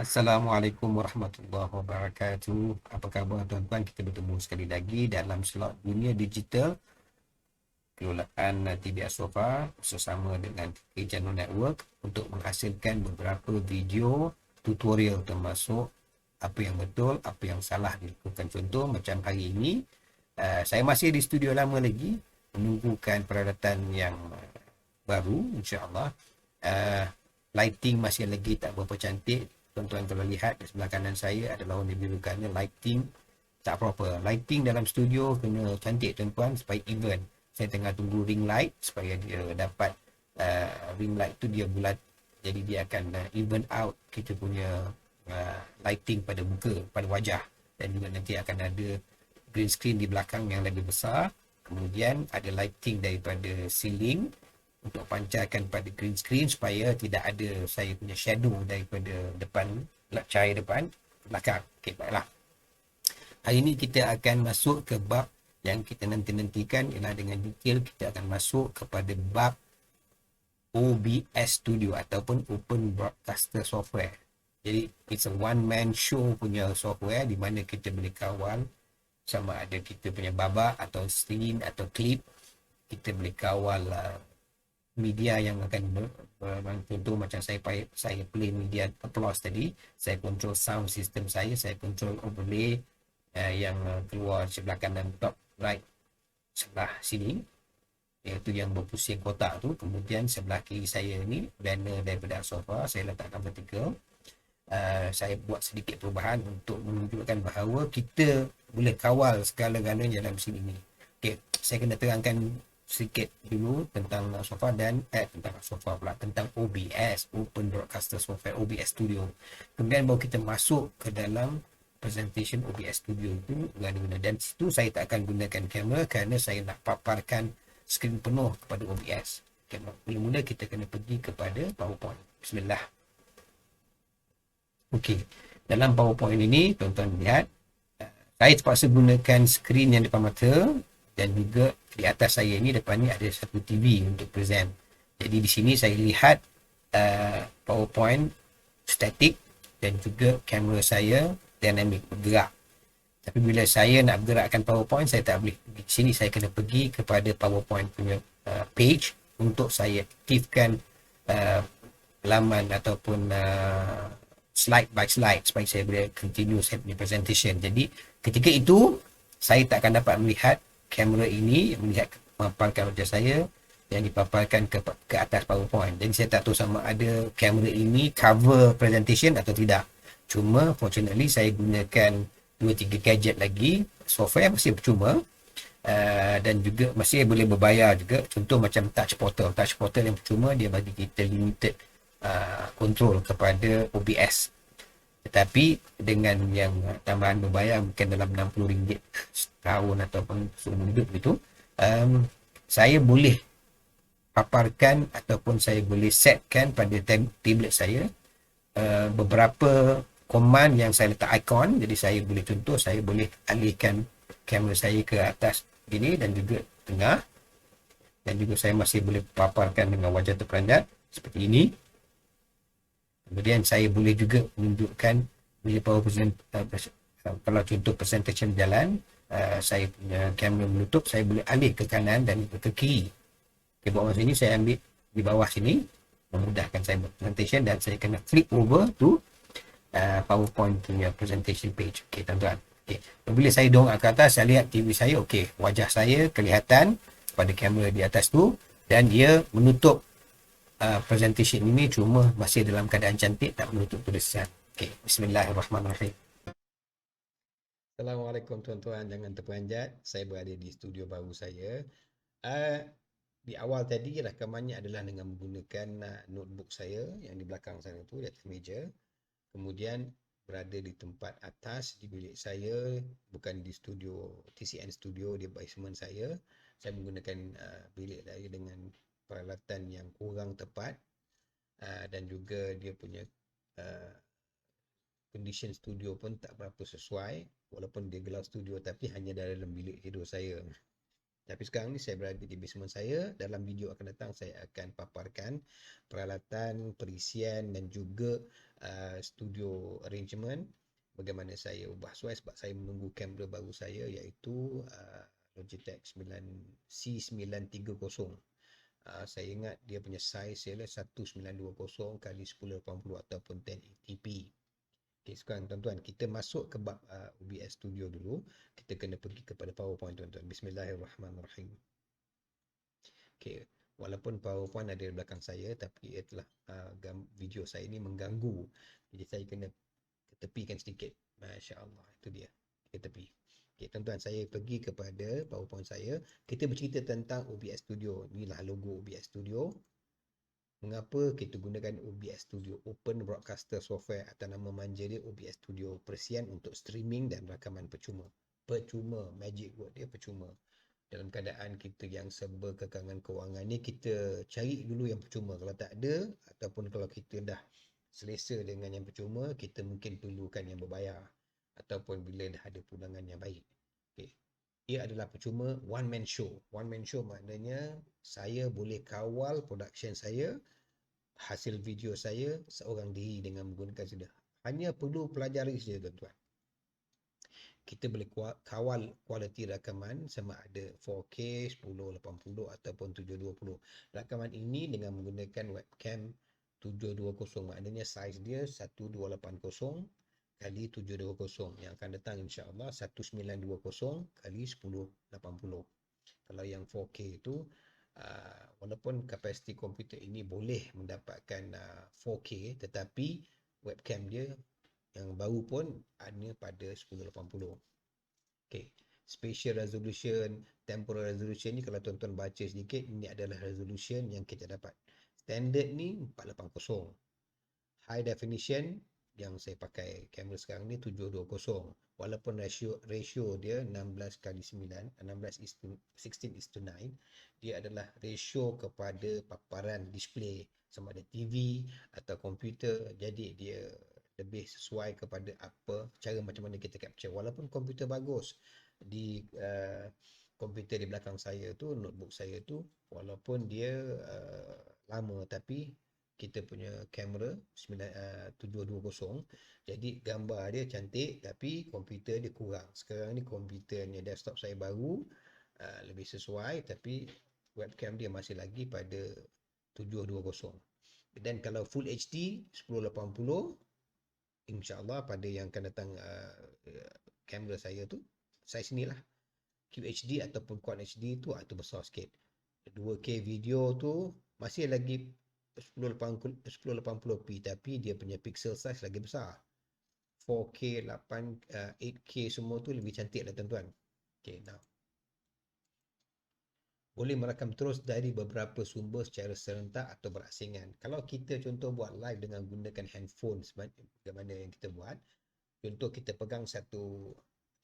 Assalamualaikum warahmatullahi wabarakatuh. Apa khabar tuan-tuan? Kita bertemu sekali lagi dalam slot dunia digital kelolaan TBS Sofa bersama dengan Ejano Network untuk menghasilkan beberapa video tutorial termasuk apa yang betul, apa yang salah dilakukan. Contoh macam hari ini, saya masih di studio lama lagi menunggukan peralatan yang baru insya-Allah. Uh, Lighting masih lagi tak berapa cantik. Tuan-tuan kalau lihat di sebelah kanan saya adalah warna biru kerana lighting tak proper. Lighting dalam studio kena cantik tuan-tuan supaya event. Saya tengah tunggu ring light supaya dia dapat ring light tu dia bulat. Jadi dia akan even out kita punya lighting pada muka, pada wajah. Dan juga nanti akan ada green screen di belakang yang lebih besar. Kemudian ada lighting daripada ceiling untuk pancarkan pada green screen supaya tidak ada saya punya shadow daripada depan, cahaya depan belakang. Okey, baiklah. Hari ini kita akan masuk ke bab yang kita nanti-nantikan, ialah dengan detail kita akan masuk kepada bab OBS Studio ataupun Open Broadcaster Software. Jadi it's a one man show punya software di mana kita boleh kawal sama ada kita punya babak atau scene atau clip. Kita boleh kawal media yang akan contoh macam saya play media applause tadi, saya control sound system saya control overlay yang keluar sebelah kanan top right sebelah sini, iaitu yang berpusing kotak tu. Kemudian sebelah kiri saya ni banner daripada sofa saya letakkan vertical. Saya buat sedikit perubahan untuk menunjukkan bahawa kita boleh kawal segala-galanya dalam sini ni. Okay, saya kena terangkan sedikit dulu tentang sofa dan tentang sofa pula, tentang OBS, Open Broadcaster Software, OBS Studio. Kemudian baru kita masuk ke dalam presentation OBS Studio itu guna-guna, dan situ saya tak akan gunakan kamera kerana saya nak paparkan skrin penuh kepada OBS. Okay, mula-mula kita kena pergi kepada PowerPoint. Bismillah. Okey, dalam PowerPoint ini tuan-tuan lihat saya terpaksa gunakan skrin yang depan mata, dan juga di atas saya ini depan ni ada satu TV untuk present. Jadi di sini saya lihat PowerPoint static dan juga kamera saya dynamic, bergerak. Tapi bila saya nak bergerakkan PowerPoint, saya tak boleh. Di sini saya kena pergi kepada PowerPoint punya page untuk saya aktifkan laman ataupun slide by slide supaya saya boleh continue saya punya presentation. Jadi ketika itu saya tak akan dapat melihat kamera ini, melihat memaparkan wajah saya yang dipaparkan ke atas PowerPoint. Jadi saya tak tahu sama ada kamera ini cover presentation atau tidak. Cuma fortunately saya gunakan 2-3 gadget lagi, software masih percuma, dan juga masih boleh berbayar juga. Contoh macam touch portal yang percuma, dia bagi kita limited kontrol kepada OBS. Tetapi dengan yang tambahan berbayar mungkin dalam RM60 setahun ataupun seumur hidup itu, saya boleh paparkan ataupun saya boleh setkan pada tablet saya beberapa command yang saya letak ikon. Jadi saya boleh contoh, saya boleh alihkan kamera saya ke atas ini dan juga tengah, dan juga saya masih boleh paparkan dengan wajah terperanjat seperti ini. Kemudian saya boleh juga menunjukkan bila PowerPoint kalau contoh presentation berjalan, saya punya kamera menutup, saya boleh alih ke kanan dan ke kiri. Di bawah sini saya ambil di bawah sini, memudahkan saya presentation, dan saya kena flip over to PowerPoint punya presentation page. Okey tuan-tuan. Okey. Bila saya dongak ke atas, saya lihat TV saya, okey, wajah saya kelihatan pada kamera di atas tu, dan dia menutup presentation ini, cuma masih dalam keadaan cantik, tak menutup tulisan. Okey, bismillahirrahmanirrahim. Assalamualaikum tuan-tuan, jangan terperanjat. Saya berada di studio baru saya. Di awal tadi rakamannya adalah dengan menggunakan notebook saya yang di belakang sana tu, di atas meja. Kemudian berada di tempat atas di bilik saya, bukan di studio TCN studio di basement saya. Saya menggunakan bilik saya dengan peralatan yang kurang tepat, dan juga dia punya condition studio pun tak berapa sesuai, walaupun dia gelar studio tapi hanya dalam bilik tidur saya. Tapi sekarang ni saya berada di basement saya. Dalam video akan datang saya akan paparkan peralatan, perisian dan juga studio arrangement, bagaimana saya ubah sesuai sebab saya menunggu kamera baru saya iaitu Logitech C930. Saya ingat dia punya size ialah 1920 kali 1080 ataupun 1080p. Okay, sekarang tuan-tuan, kita masuk ke bab OBS Studio dulu. Kita kena pergi kepada PowerPoint tuan-tuan. Bismillahirrahmanirrahim. Okay, walaupun PowerPoint ada di belakang saya, tapi itulah video saya ni mengganggu. Jadi saya kena ketepikan sedikit. Masya Allah, itu dia. Ke tepi. Okay, tuan-tuan, saya pergi kepada PowerPoint saya. Kita bercerita tentang OBS Studio. Inilah logo OBS Studio. Mengapa kita gunakan OBS Studio, Open Broadcaster Software, atau nama manja dia OBS Studio, persian untuk streaming dan rakaman percuma. Percuma, magic word dia percuma. Dalam keadaan kita yang serba kekangan kewangan ni, kita cari dulu yang percuma. Kalau tak ada, ataupun kalau kita dah selesa dengan yang percuma, kita mungkin perlukan yang berbayar. Ataupun bila dah ada pulangan yang baik. Okay. Ia adalah percuma one man show. One man show maknanya saya boleh kawal production saya, hasil video saya seorang diri dengan menggunakan sudah. Hanya perlu pelajari saja tuan-tuan. Kita boleh kawal kualiti rakaman sama ada 4K, 1080 ataupun 720. Rakaman ini dengan menggunakan webcam 720, maknanya saiz dia 1280 kali 720, yang akan datang insya-Allah 1920 kali 1080. Kalau yang 4K itu walaupun kapasiti komputer ini boleh mendapatkan 4K, tetapi webcam dia yang baru pun hanya pada 1080. Okay. Spatial resolution, temporal resolution ni kalau tuan-tuan baca sedikit, ini adalah resolution yang kita dapat. Standard ni 480. High definition yang saya pakai kamera sekarang ni 720. Walaupun ratio dia 16 kali 9, 16:9, dia adalah ratio kepada paparan display sama ada TV atau komputer. Jadi dia lebih sesuai kepada apa cara macam mana kita capture. Walaupun komputer bagus, di komputer di belakang saya tu, notebook saya tu, walaupun dia lama, tapi kita punya kamera 720, jadi gambar dia cantik tapi komputer dia kurang. Sekarang ni komputernya desktop saya baru, lebih sesuai, tapi webcam dia masih lagi pada 720. Dan kalau full HD 1080, insya-Allah pada yang akan datang kamera saya tu saiz ni lah, QHD ataupun Quad HD tu besar sikit. 2K video tu masih lagi 1080p, tapi dia punya pixel size lagi besar. 4K, 8K semua tu lebih cantik lah tuan-tuan. Okay, now. Boleh merakam terus dari beberapa sumber secara serentak atau berasingan. Kalau kita contoh buat live dengan gunakan handphone, bagaimana yang kita buat, contoh kita pegang satu,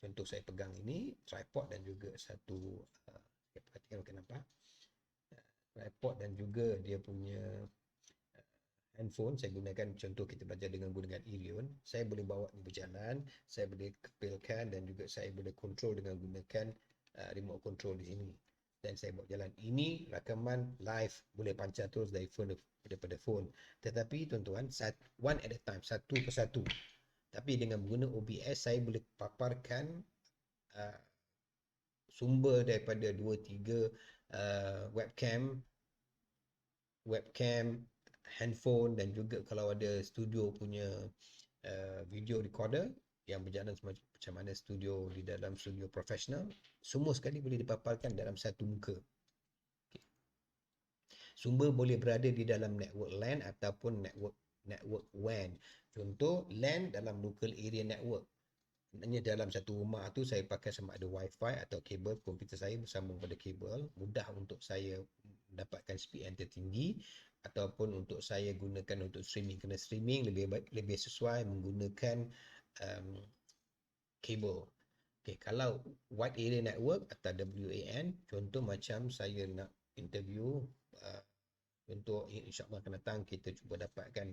contoh saya pegang ini, tripod dan juga satu, saya perhatikan mungkin nampak, tripod dan juga dia punya handphone saya gunakan. Contoh kita belajar dengan gunakan Irion, saya boleh bawa ni berjalan, saya boleh kepilkan dan juga saya boleh control dengan gunakan remote control di sini, dan saya bawa jalan. Ini rakaman live, boleh pancar terus dari phone, daripada phone. Tetapi tuan-tuan, one at a time, satu persatu. Tapi dengan guna OBS saya boleh paparkan sumber daripada 2-3 webcam, handphone, dan juga kalau ada studio punya video recorder yang berjalan macam mana studio di dalam studio profesional, semua sekali boleh dipaparkan dalam satu muka. Okay. Sumber boleh berada di dalam network LAN ataupun network WAN. Contoh LAN dalam local area network. Sebenarnya dalam satu rumah tu saya pakai sama ada wifi atau kabel komputer saya bersambung pada kabel, mudah untuk saya mendapatkan speed yang tertinggi, ataupun untuk saya gunakan untuk streaming. Kena streaming lebih sesuai menggunakan kabel. Okay, kalau wide area network atau WAN, contoh macam saya nak interview, contoh insyaAllah akan datang kita cuba dapatkan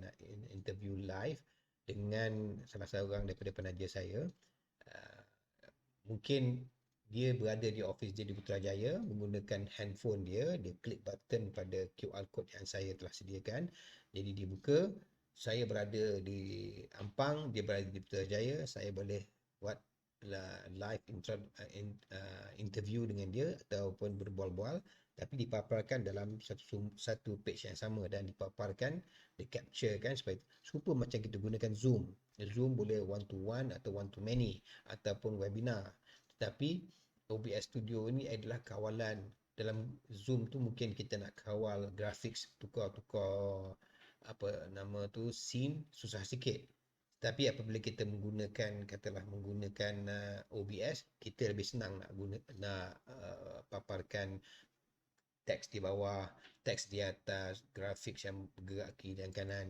interview live dengan salah seorang daripada penaja saya. Mungkin dia berada di office dia di Putrajaya, menggunakan handphone dia klik button pada QR code yang saya telah sediakan, jadi dia buka, saya berada di Ampang, dia berada di Putrajaya, saya boleh buat live interview dengan dia ataupun berbual-bual, tapi dipaparkan dalam satu page yang sama dan dipaparkan, di-capture kan supaya serupa macam kita gunakan Zoom. Zoom boleh one to one atau one to many ataupun webinar. Tetapi OBS Studio ini adalah kawalan. Dalam Zoom tu mungkin kita nak kawal grafik, tukar-tukar apa nama tu scene, susah sikit. Tapi apabila kita menggunakan katalah menggunakan OBS, kita lebih senang nak paparkan teks di bawah, teks di atas, grafik yang bergerak kiri dan kanan.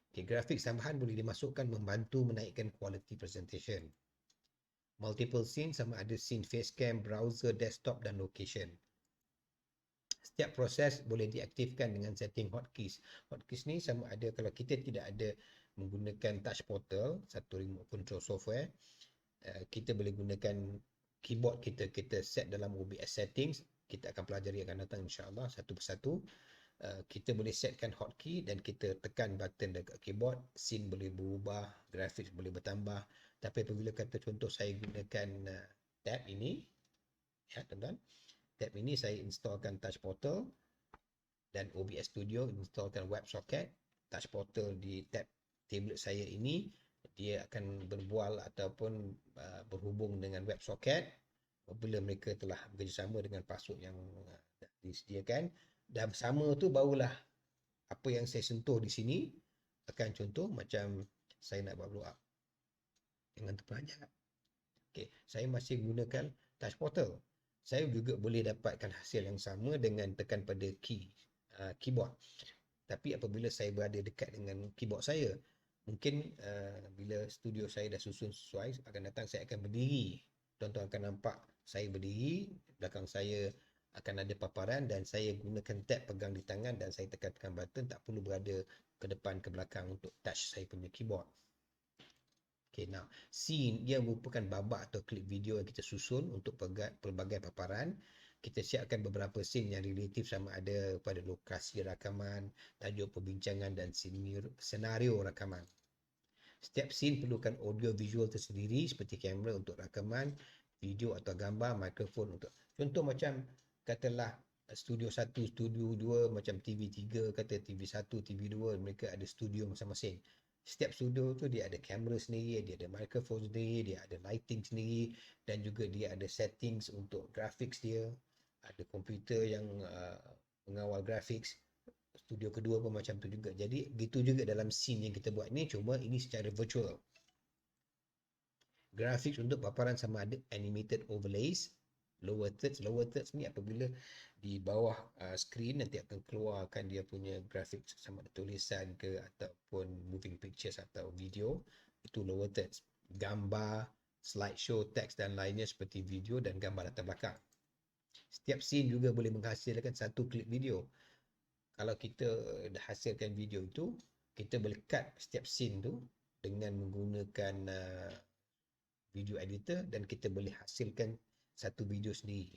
Okay, grafik tambahan boleh dimasukkan membantu menaikkan quality presentation. Multiple scene sama ada scene facecam, browser, desktop dan location. Setiap proses boleh diaktifkan dengan setting hotkeys. Hotkeys ni sama ada kalau kita tidak ada menggunakan touch portal, satu remote control software, kita boleh gunakan keyboard kita, kita set dalam OBS settings, kita akan pelajari akan datang insyaAllah satu persatu. Kita boleh setkan hotkey dan kita tekan button dekat keyboard, scene boleh berubah, grafik boleh bertambah. Tapi apabila kata contoh saya gunakan tab ini, ya tuan-tuan, tab ini saya installkan touch portal dan OBS Studio installkan WebSocket. Touch portal di tab tablet saya ini dia akan berbual ataupun berhubung dengan WebSocket apabila mereka telah bekerjasama dengan password yang disediakan, dan bersama tu barulah apa yang saya sentuh di sini akan contoh macam saya nak buat blow up dengan terperanjat. Okay, saya masih gunakan touch portal. Saya juga boleh dapatkan hasil yang sama dengan tekan pada keyboard. Tapi apabila saya berada dekat dengan keyboard saya, mungkin bila studio saya dah susun sesuai, akan datang saya akan berdiri. Tuan-tuan akan nampak saya berdiri, belakang saya akan ada paparan dan saya gunakan tab pegang di tangan dan saya tekan button, tak perlu berada ke depan ke belakang untuk touch saya punya keyboard. Okay, now scene ia merupakan babak atau klip video yang kita susun untuk pelbagai paparan. Kita siapkan beberapa scene yang relatif sama ada pada lokasi rakaman, tajuk perbincangan dan senario rakaman. Setiap scene perlukan audio visual tersendiri seperti kamera untuk rakaman, video atau gambar, mikrofon untuk. Contoh macam katalah studio 1, studio 2 macam TV3, kata TV1, TV2 mereka ada studio masing-masing. Setiap studio tu dia ada kamera sendiri, dia ada mikrofon sendiri, dia ada lighting sendiri dan juga dia ada settings untuk graphics dia, ada komputer yang mengawal graphics. Studio kedua pun macam tu juga. Jadi gitu juga dalam scene yang kita buat ni, cuma ini secara virtual. Graphics untuk paparan sama ada animated overlays, lower thirds ni apabila di bawah screen nanti akan keluarkan dia punya grafik sama ada tulisan ke ataupun moving pictures atau video, itu lower thirds. Gambar, slideshow, teks dan lainnya seperti video dan gambar latar belakang. Setiap scene juga boleh menghasilkan satu klip video. Kalau kita dah hasilkan video itu, kita boleh cut setiap scene tu dengan menggunakan video editor dan kita boleh hasilkan satu video sendiri.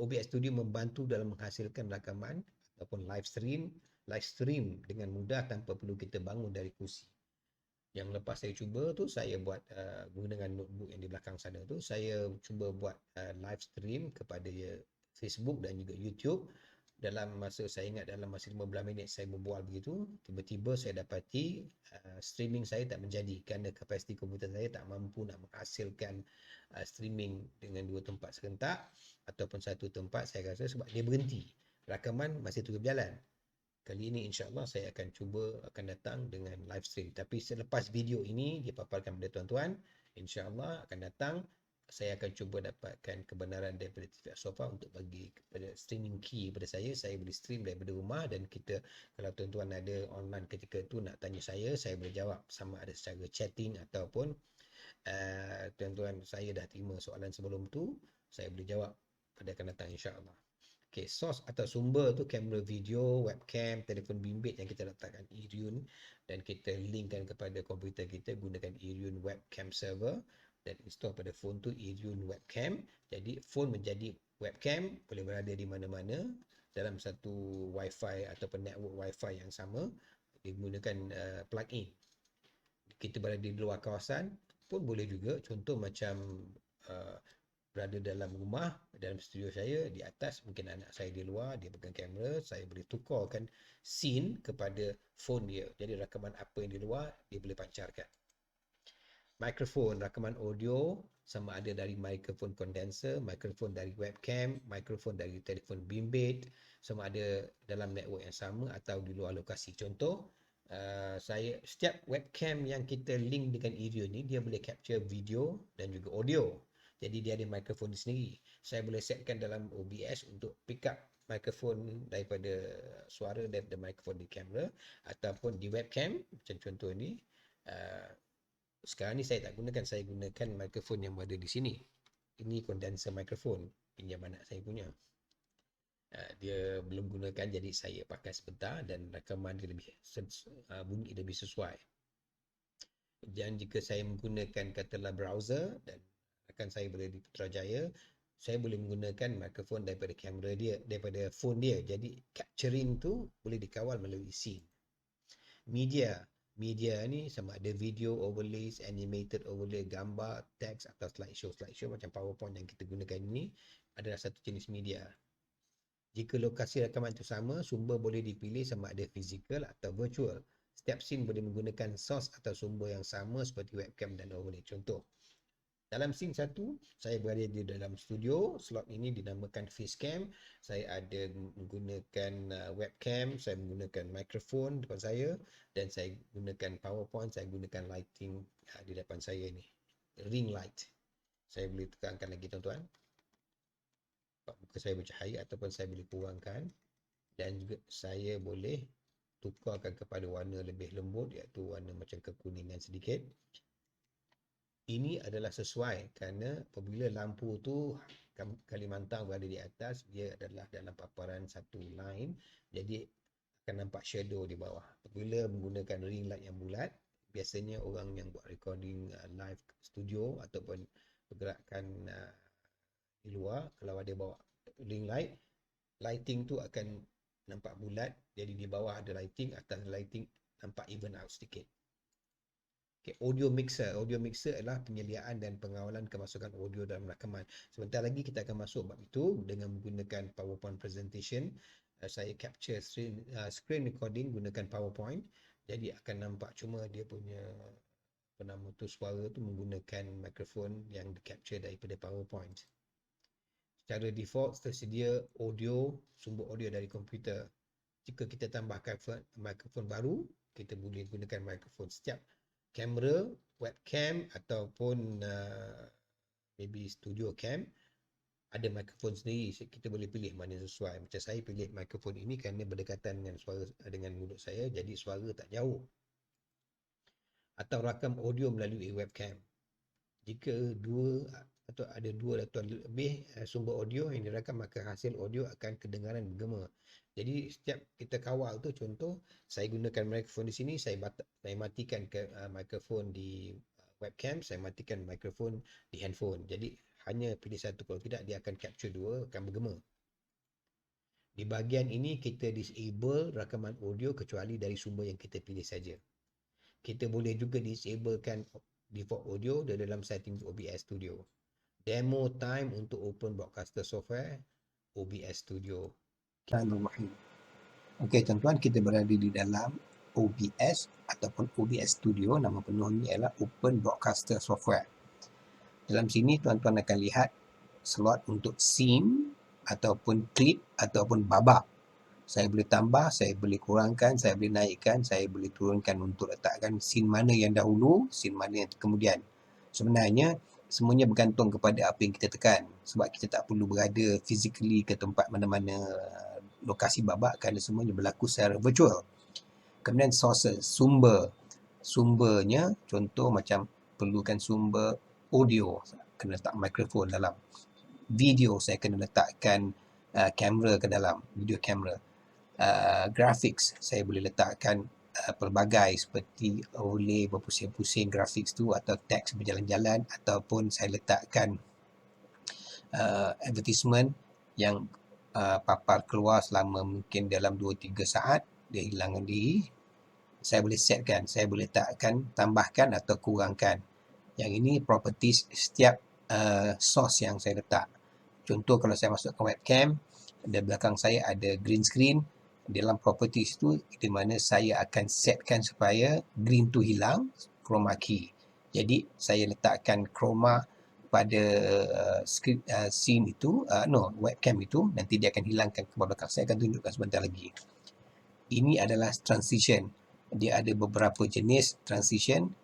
OBS Studio membantu dalam menghasilkan rakaman ataupun live stream dengan mudah tanpa perlu kita bangun dari kursi. Yang lepas saya cuba tu, saya buat menggunakan notebook yang di belakang sana tu, saya cuba buat live stream kepada Facebook dan juga YouTube. Dalam masa, saya ingat dalam masa 15 minit saya berbual begitu, tiba-tiba saya dapati streaming saya tak menjadi kerana kapasiti komputer saya tak mampu nak menghasilkan streaming dengan dua tempat serentak ataupun satu tempat. Saya rasa sebab dia berhenti, rakaman masih terus berjalan. Kali ini insyaAllah saya akan cuba akan datang dengan live stream. Tapi selepas video ini dipaparkan kepada tuan-tuan, insyaAllah akan datang saya akan cuba dapatkan kebenaran daripada TV Sofa untuk bagi kepada streaming key kepada saya. Saya boleh stream daripada rumah dan kita, kalau tuan-tuan ada online ketika tu nak tanya saya boleh jawab sama ada secara chatting ataupun tuan-tuan saya dah terima soalan sebelum tu, saya boleh jawab pada akan datang insyaAllah. Okay, source atau sumber tu kamera video, webcam, telefon bimbit yang kita letakkan Eryun dan kita linkkan kepada komputer kita gunakan Eryun webcam server dan install pada phone tu Eryun webcam. Jadi phone menjadi webcam, boleh berada di mana-mana dalam satu wifi ataupun network wifi yang sama. dia gunakan plug-in. Kita berada di luar kawasan pun boleh juga, contoh macam uh, berada dalam rumah, dalam studio saya, di atas mungkin anak saya di luar, dia pegang kamera, saya boleh tukarkan scene kepada phone dia. Jadi rakaman apa yang di luar, dia boleh pancarkan. Mikrofon, rakaman audio sama ada dari mikrofon condenser, mikrofon dari webcam, mikrofon dari telefon bimbit, sama ada dalam network yang sama atau di luar lokasi. Contoh, saya setiap webcam yang kita link dengan Erio ni, dia boleh capture video dan juga audio. Jadi dia ada mikrofon sendiri. Saya boleh setkan dalam OBS untuk pick up mikrofon daripada suara daripada mikrofon di kamera ataupun di webcam macam contoh ni. Sekarang ni saya tak gunakan, saya gunakan mikrofon yang berada di sini. Ini condenser mikrofon, pinjam anak saya punya. Dia belum gunakan, jadi saya pakai sebentar dan rakaman dia lebih bunyi lebih sesuai. Dan jika saya menggunakan katalah browser dan rakan saya boleh di Putrajaya, saya boleh menggunakan mikrofon daripada kamera dia, daripada phone dia. Jadi capturing tu boleh dikawal melalui scene. Media ni sama ada video overlays, animated overlay, gambar, teks atau slideshow macam PowerPoint yang kita gunakan ini adalah satu jenis media. Jika lokasi rakaman itu sama, sumber boleh dipilih sama ada fizikal atau virtual. Setiap scene boleh menggunakan source atau sumber yang sama seperti webcam dan overlay. Contoh, dalam scene satu, saya berada di dalam studio. Slot ini dinamakan facecam. Saya ada menggunakan webcam, saya menggunakan mikrofon depan saya dan saya gunakan PowerPoint, saya gunakan lighting di depan saya ni. Ring light. Saya boleh tekankan lagi tuan-tuan. Muka saya bercahaya ataupun saya boleh kurangkan dan juga saya boleh tukarkan kepada warna lebih lembut iaitu warna macam kekuningan sedikit. Ini adalah sesuai kerana apabila lampu tu Kalimantan berada di atas, dia adalah dalam paparan satu line, jadi akan nampak shadow di bawah. Apabila menggunakan ring light yang bulat, biasanya orang yang buat recording live studio ataupun pergerakan di luar, kalau ada bawa ring light, lighting tu akan nampak bulat, jadi di bawah ada lighting, atas lighting nampak even out sedikit. Okay, audio mixer adalah penyediaan dan pengawalan kemasukan audio dalam rakaman. Sebentar lagi kita akan masuk bab itu dengan menggunakan PowerPoint presentation. Saya capture screen recording gunakan PowerPoint. Jadi akan nampak cuma dia punya penama tu suara tu menggunakan mikrofon yang di capture daripada PowerPoint. Secara default tersedia sumber audio dari komputer. Jika kita tambahkan mikrofon baru, kita boleh gunakan mikrofon setiap kamera, webcam ataupun maybe studio cam ada mikrofon sendiri. Kita boleh pilih mana sesuai. Macam saya pilih mikrofon ini kerana berdekatan dengan suara dengan mulut saya, jadi suara tak jauh. Atau rakam audio melalui webcam. Jika ada dua atau lebih sumber audio yang dirakam, maka hasil audio akan kedengaran bergema. Jadi setiap kita kawal tu, contoh saya gunakan mikrofon di sini, saya matikan mikrofon di webcam, saya matikan mikrofon di handphone. Jadi hanya pilih satu, kalau tidak dia akan capture dua, akan bergema. Di bahagian ini kita disable rakaman audio kecuali dari sumber yang kita pilih saja. Kita boleh juga disablekan default audio dalam setting OBS Studio. Demo time untuk open broadcaster software OBS Studio. Okey tuan-tuan, kita berada di dalam OBS ataupun OBS Studio. Nama penuhnya ialah Open Broadcaster Software. Dalam sini tuan-tuan akan lihat slot untuk scene ataupun klip ataupun babak. Saya boleh tambah, saya boleh kurangkan, saya boleh naikkan, saya boleh turunkan untuk letakkan scene mana yang dahulu, scene mana yang kemudian. Sebenarnya semuanya bergantung kepada apa yang kita tekan, sebab kita tak perlu berada physically ke tempat mana-mana lokasi babak kerana semuanya berlaku secara virtual. Kemudian sources, sumbernya contoh macam perlukan sumber audio, kena letak mikrofon dalam. Video, saya kena letakkan kamera ke dalam, video kamera. Graphics, saya boleh letakkan pelbagai seperti overlay berpusing-pusing graphics tu atau teks berjalan-jalan, ataupun saya letakkan advertisement yang papar keluar selama mungkin dalam 2-3 saat, dia hilang di saya boleh setkan, saya boleh letakkan, tambahkan atau kurangkan. Yang ini properties setiap source yang saya letak. Contoh kalau saya masukkan webcam, di belakang saya ada green screen. Dalam properties tu di mana saya akan setkan supaya green tu hilang, chroma key. Jadi saya letakkan chroma pada scene itu, webcam itu, nanti dia akan hilangkan ke belakang. Saya akan tunjukkan sebentar lagi. Ini adalah transition. Dia ada beberapa jenis transition,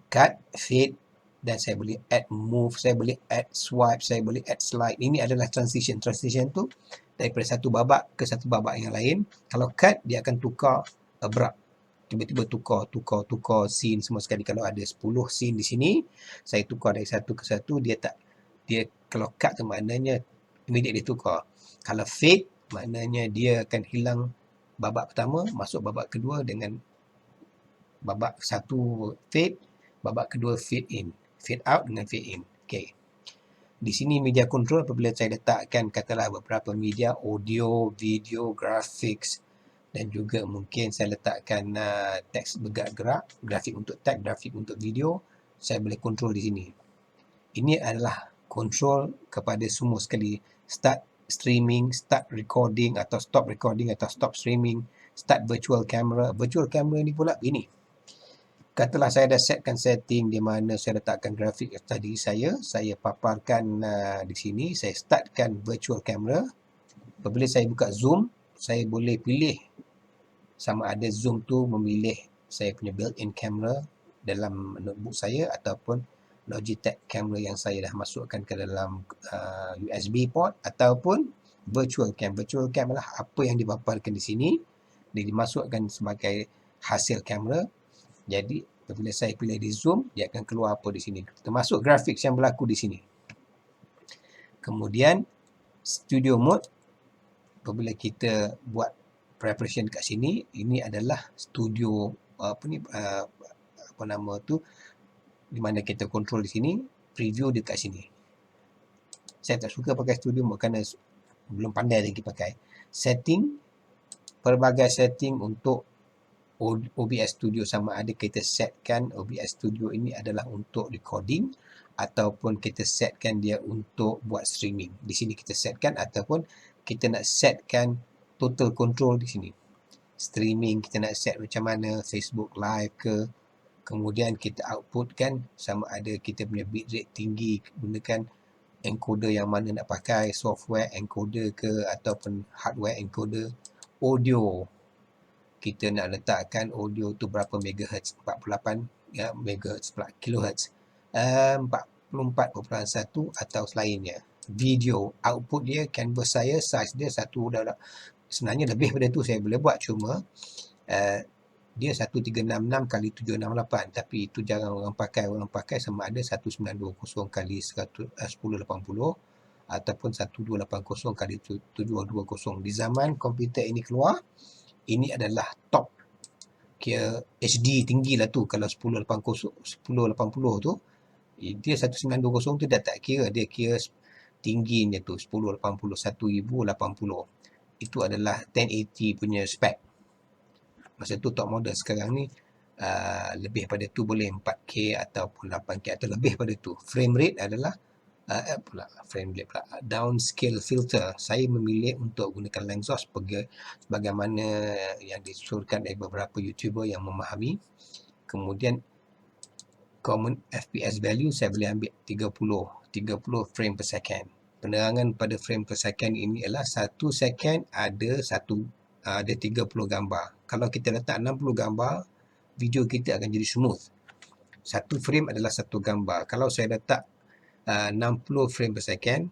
cut, fade, dan saya boleh add move, saya boleh add swipe, saya boleh add slide. Ini adalah transition. Transition tu daripada satu babak ke satu babak yang lain. Kalau cut, dia akan tukar abrupt. Tiba-tiba tukar scene semua sekali. Kalau ada 10 scene di sini, saya tukar dari satu ke satu, dia kalau cut tu maknanya immediate dia tukar. Kalau fade, maknanya dia akan hilang babak pertama, masuk babak kedua dengan babak satu fade, babak kedua fade in, fade out dengan fade in. Okey. Di sini media control apabila saya letakkan katalah beberapa media, audio, video, graphics, dan juga mungkin saya letakkan teks bergerak-gerak, grafik untuk teks, grafik untuk video, saya boleh control di sini. Ini adalah control kepada semua sekali. Start streaming, start recording atau stop recording atau stop streaming, start virtual camera. Virtual camera ni pula ini. Katalah saya dah setkan setting di mana saya letakkan grafik tadi saya paparkan di sini, saya startkan virtual camera. Apabila saya buka zoom, saya boleh pilih sama ada zoom tu memilih saya punya built-in camera dalam notebook saya ataupun Logitech camera yang saya dah masukkan ke dalam USB port ataupun virtual cam. Virtual cam adalah apa yang dipaparkan di sini, dia dimasukkan sebagai hasil kamera. Jadi apabila saya pilih di zoom, dia akan keluar apa di sini. Termasuk grafik yang berlaku di sini. Kemudian studio mode, apabila kita buat preparation kat sini, ini adalah studio apa nama tu, di mana kita control di sini, preview dekat sini. Saya tak suka pakai studio mode kerana belum pandai lagi pakai. Setting, pelbagai setting untuk OBS Studio, sama ada kita setkan OBS Studio ini adalah untuk recording ataupun kita setkan dia untuk buat streaming. Di sini kita setkan ataupun kita nak setkan total control di sini. Streaming kita nak set macam mana, Facebook Live ke, kemudian kita outputkan sama ada kita punya bitrate tinggi, gunakan encoder yang mana nak pakai, software encoder ke ataupun hardware encoder. Audio, kita nak letakkan audio tu berapa megahertz, 48 ya, megahertz pula, kilohertz, 44.1 atau selainnya. Video, output dia, canvas saya, size dia satu, sebenarnya lebih pada tu saya boleh buat, cuma dia 1366 kali 768, tapi itu jarang orang pakai sama ada 1920 kali 1080 ataupun 1280 kali 720. Di zaman komputer ini keluar, ini adalah top, kira HD tinggi lah tu. Kalau 1080 tu, dia 1920 tu dah tak kira, dia kira tingginya tu 1080, 1080. Itu adalah 1080 punya spek. Masa tu top model. Sekarang ni lebih pada tu, boleh 4K ataupun 8K atau lebih pada tu. Frame rate adalah downscale filter. Saya memilih untuk gunakan Lanczos sebagaimana yang disuruhkan oleh beberapa YouTuber yang memahami. Kemudian common FPS value saya boleh ambil 30 frame per second. Penerangan pada frame per second ini adalah 1 second ada 30 gambar. Kalau kita letak 60 gambar, video kita akan jadi smooth. 1 frame adalah 1 gambar. Kalau saya letak 60 frame per second,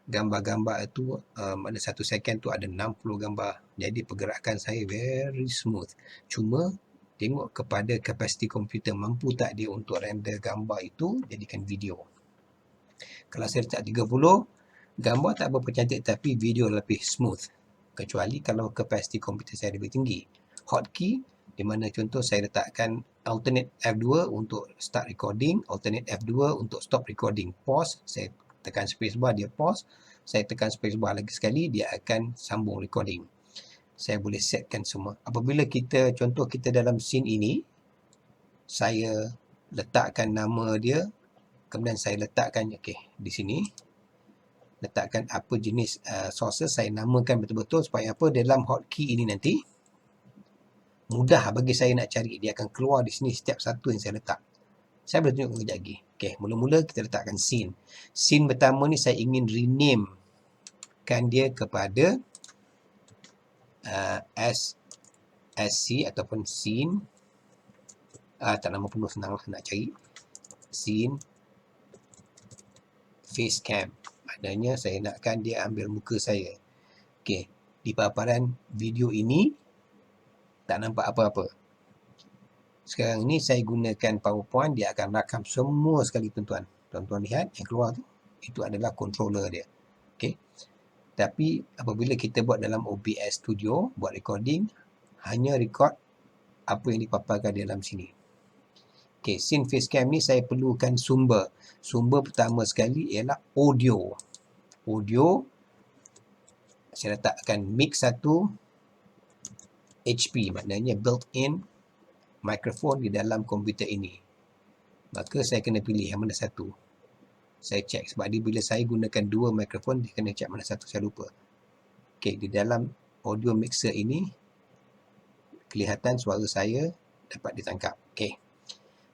gambar-gambar itu mana 1 second tu ada 60 gambar. Jadi pergerakan saya very smooth. Cuma tengok kepada kapasiti komputer, mampu tak dia untuk render gambar itu jadikan video. Kalau saya letak 30, gambar tak berapa cantik tapi video lebih smooth. Kecuali kalau kapasiti komputer saya lebih tinggi. Hotkey, di mana contoh saya letakkan alternate F2 untuk start recording, alternate F2 untuk stop recording. Pause, saya tekan spacebar dia pause, saya tekan spacebar lagi sekali dia akan sambung recording. Saya boleh setkan semua. Apabila kita, contoh kita dalam scene ini, saya letakkan nama dia, kemudian saya letakkan, di sini, letakkan apa jenis sources, saya namakan betul-betul supaya apa, dalam hotkey ini nanti, mudah bagi saya nak cari. Dia akan keluar di sini setiap satu yang saya letak. Saya boleh tunjuk kejap lagi. Mula-mula kita letakkan scene. Scene pertama ni saya ingin rename kan dia kepada SC ataupun scene. Tak nama penuh, senang lah nak cari. Scene face cam. Maknanya saya nakkan dia ambil muka saya. Di paparan video ini tak nampak apa-apa. Sekarang ni saya gunakan PowerPoint, dia akan rakam semua sekali tuan-tuan. Tuan-tuan lihat yang keluar tu, itu adalah controller dia. Tapi apabila kita buat dalam OBS Studio, buat recording, hanya record apa yang dipaparkan dalam sini. Scene facecam ni saya perlukan sumber. Sumber pertama sekali ialah audio. Audio, saya letakkan mic 1 HP, maknanya built-in microphone di dalam komputer ini. Maka saya kena pilih yang mana satu. Saya cek, sebab dia bila saya gunakan dua mikrofon, dia kena cek mana satu, saya lupa. Di dalam audio mixer ini, kelihatan suara saya dapat ditangkap.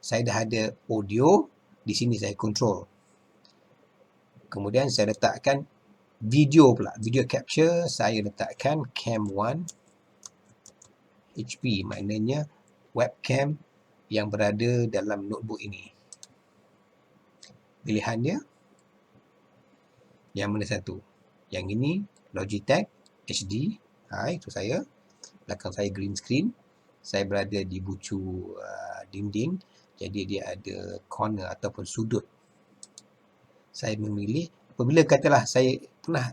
Saya dah ada audio, di sini saya control. Kemudian saya letakkan video pula, video capture, saya letakkan cam 1 HP, maknanya webcam yang berada dalam notebook ini. Pilihan dia yang mana satu? Yang ini Logitech HD. Itu saya. Belakang saya green screen. Saya berada di bucu dinding. Jadi dia ada corner ataupun sudut. Saya memilih, apabila katalah saya pernah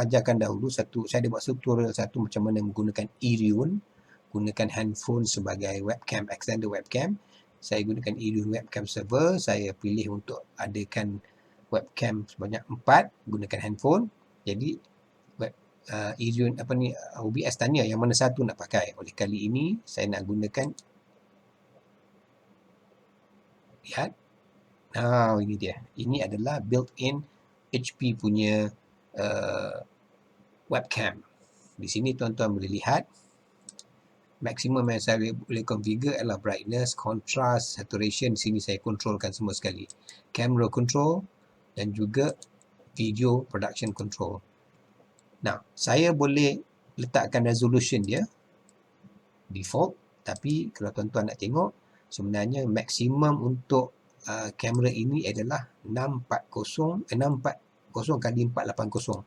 ajarkan dahulu saya ada buat tutorial satu macam mana menggunakan eReun, gunakan handphone sebagai webcam, extender webcam. Saya gunakan eReun webcam server, saya pilih untuk adakan webcam sebanyak 4, gunakan handphone. Jadi eReun OBS tanya yang mana satu nak pakai. Oleh kali ini saya nak gunakan, lihat. Ini dia. Ini adalah built-in HP punya webcam. Di sini tuan-tuan boleh lihat maksimum yang saya boleh configure adalah brightness, contrast, saturation. Di sini saya kontrolkan semua sekali. Camera control dan juga video production control. Saya boleh letakkan resolution dia default, tapi kalau tuan-tuan nak tengok, sebenarnya maksimum untuk kamera ini adalah 640 kali 480.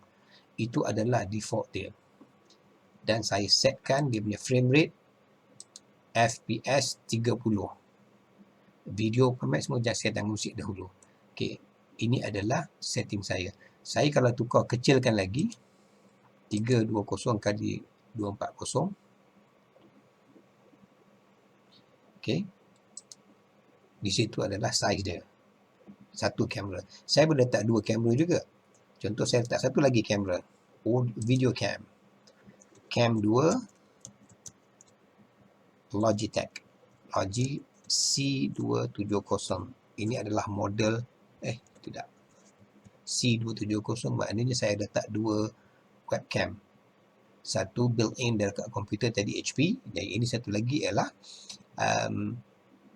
Itu adalah default dia. Dan saya setkan dia punya frame rate FPS 30. Video format semua jangan setting musik dahulu. Ini adalah setting saya. Saya kalau tukar kecilkan lagi 320 kali 240. Di situ adalah size dia. Satu kamera. Saya boleh letak dua kamera juga. Contoh saya letak satu lagi kamera. Video cam. Cam 2 Logitech Logi C270. Ini adalah model tidak C270, maknanya saya letak dua webcam. Satu built-in dekat komputer tadi HP, dan ini satu lagi ialah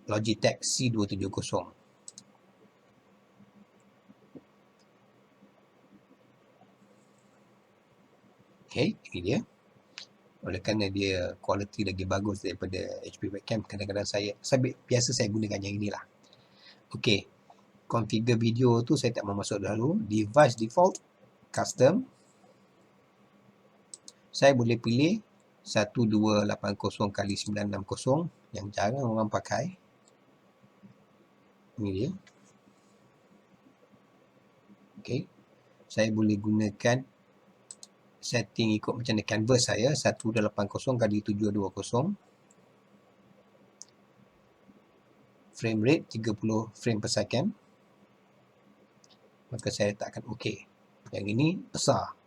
Logitech C270. Ini dia. Oleh kerana dia kualiti lagi bagus daripada HP webcam, kadang-kadang biasa saya gunakan yang inilah. Configure video tu saya tak mau masuk dahulu. Device default, custom. Saya boleh pilih 1280 kali 960 yang jarang orang pakai. Ini dia. Saya boleh gunakan setting ikut macam mana canvas saya, 180 kali 720. Frame rate 30 frame per second. Maka saya letakkan OK. Yang ini besar.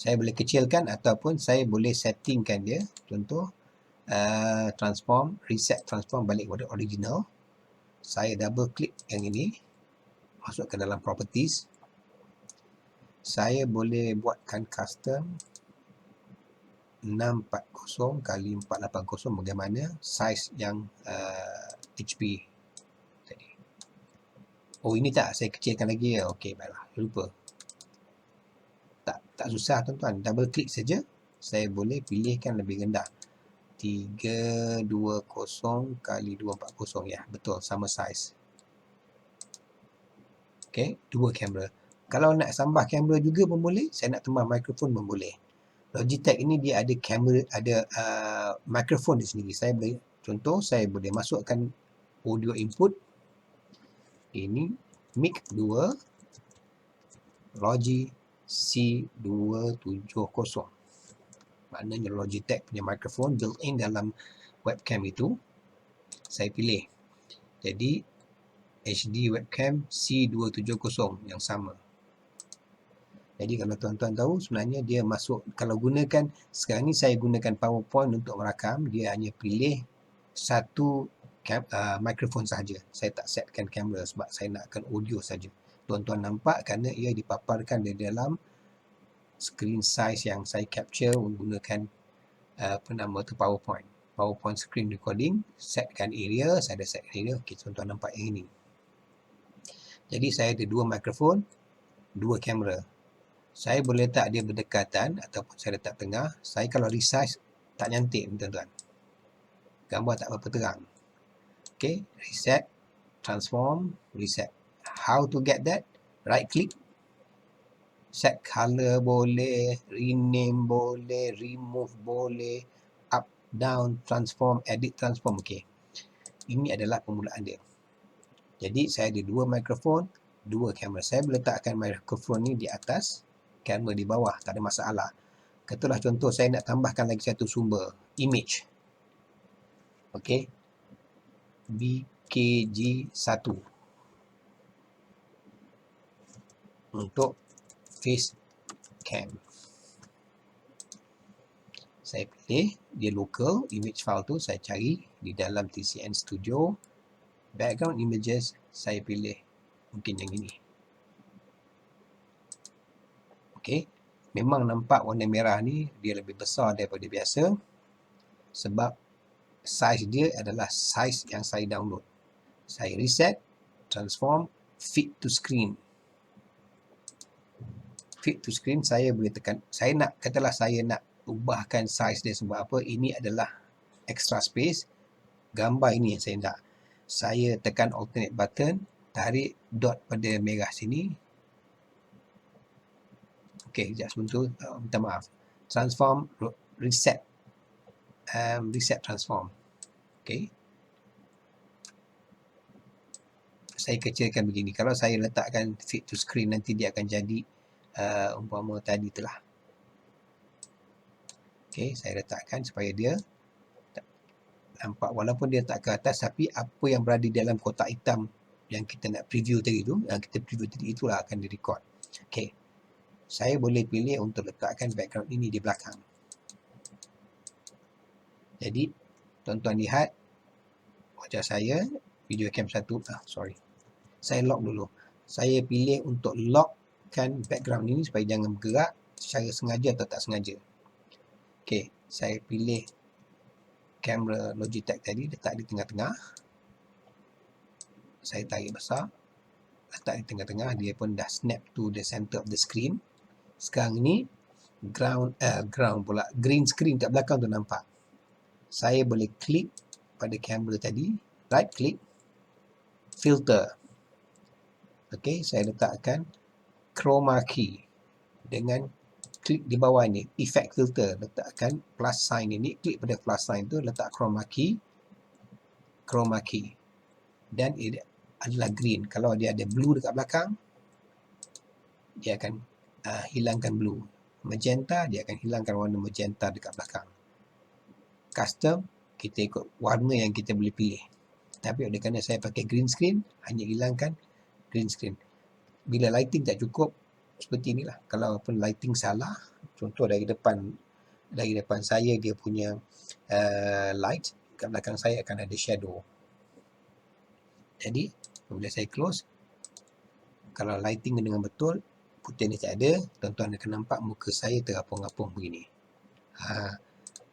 Saya boleh kecilkan ataupun saya boleh settingkan dia. Contoh, transform, reset transform balik kepada original. Saya double klik yang ini, masuk ke dalam properties. Saya boleh buatkan custom 640 kali 480 bagaimana size yang HP tadi. Oh, ini tak saya kecilkan lagi ya. Okey, baiklah. Lupa. Tak susah tuan-tuan. Double klik saja. Saya boleh pilihkan lebih rendah. 320 kali 240 ya. Betul, sama size. Okey, dua kamera. Kalau nak tambah kamera juga pun boleh. Saya nak tambah mikrofon pun boleh. Logitech ini dia ada kamera, ada mikrofon di sendiri. Saya boleh, contoh saya boleh masukkan audio input. Ini mic 2 Logi C270. Maknanya Logitech punya mikrofon built-in dalam webcam itu. Saya pilih. Jadi HD webcam C270 yang sama. Jadi kalau tuan-tuan tahu sebenarnya dia masuk, kalau gunakan, sekarang ni saya gunakan PowerPoint untuk merakam, dia hanya pilih satu mikrofon saja. Saya tak setkan kamera sebab saya nakkan audio saja. Tuan-tuan nampak kerana ia dipaparkan di dalam screen size yang saya capture menggunakan PowerPoint. PowerPoint screen recording, setkan area, saya dah setkan area. Okey, tuan-tuan nampak yang ini. Jadi saya ada dua mikrofon, dua kamera. Saya boleh letak dia berdekatan ataupun saya letak tengah. Saya kalau resize tak cantik tuan-tuan. Gambar tak berapa terang. Okay, reset, transform, reset. How to get that? Right click, set color boleh, rename boleh, remove boleh, up, down, transform, edit, transform. Okay, ini adalah permulaan dia. Jadi saya ada dua mikrofon, dua kamera. Saya boleh letakkan mikrofon ni di atas, kamera di bawah, tak ada masalah. Katalah contoh saya nak tambahkan lagi satu sumber, image. Okey. BKG1 untuk face cam. Saya pilih, dia local, image file tu saya cari di dalam TCN Studio. Background images, saya pilih mungkin yang ini. Okey. Memang nampak warna merah ni dia lebih besar daripada biasa sebab size dia adalah size yang saya download. Saya reset, transform, fit to screen. Fit to screen saya boleh tekan, saya nak, katalah saya nak ubahkan size dia sebab apa, ini adalah extra space, gambar ini yang saya nak. Saya tekan alternate button, tarik dot pada merah sini. Okey, sekejap sebentar, minta maaf. Transform, reset. Reset transform. Okey. Saya kecilkan begini. Kalau saya letakkan fit to screen, nanti dia akan jadi umpama tadi telah. Okey, saya letakkan supaya dia nampak, walaupun dia tak ke atas, tapi apa yang berada di dalam kotak hitam yang kita nak preview tadi tu, yang kita preview tadi itulah akan direkod. Okey. Saya boleh pilih untuk letakkan background ini di belakang. Jadi, tuan-tuan lihat wajah saya, video cam 1, sorry. Saya lock dulu. Saya pilih untuk lockkan background ini supaya jangan bergerak secara sengaja atau tak sengaja. Okey, saya pilih kamera Logitech tadi, letak di tengah-tengah. Saya tarik besar, letak di tengah-tengah, dia pun dah snap to the center of the screen. Sekarang ni green screen kat belakang tu nampak. Saya boleh klik pada kamera tadi, right click, filter. Okey, saya letakkan chroma key dengan klik di bawah ni, effect filter, letakkan plus sign ini, klik pada plus sign tu, letak chroma key, dan ia adalah green. Kalau dia ada blue dekat belakang, dia akan hilangkan blue. Magenta, dia akan hilangkan warna magenta dekat belakang. Custom, kita ikut warna yang kita boleh pilih. Tapi oleh kerana saya pakai green screen, hanya hilangkan green screen. Bila lighting tak cukup, seperti inilah. Kalau pun lighting salah, Contoh dari depan saya dia punya light, kat belakang saya akan ada shadow. Jadi apabila saya close, kalau lighting dengan betul, putih ni tak ada, tuan-tuan akan nampak muka saya terapung-apung begini.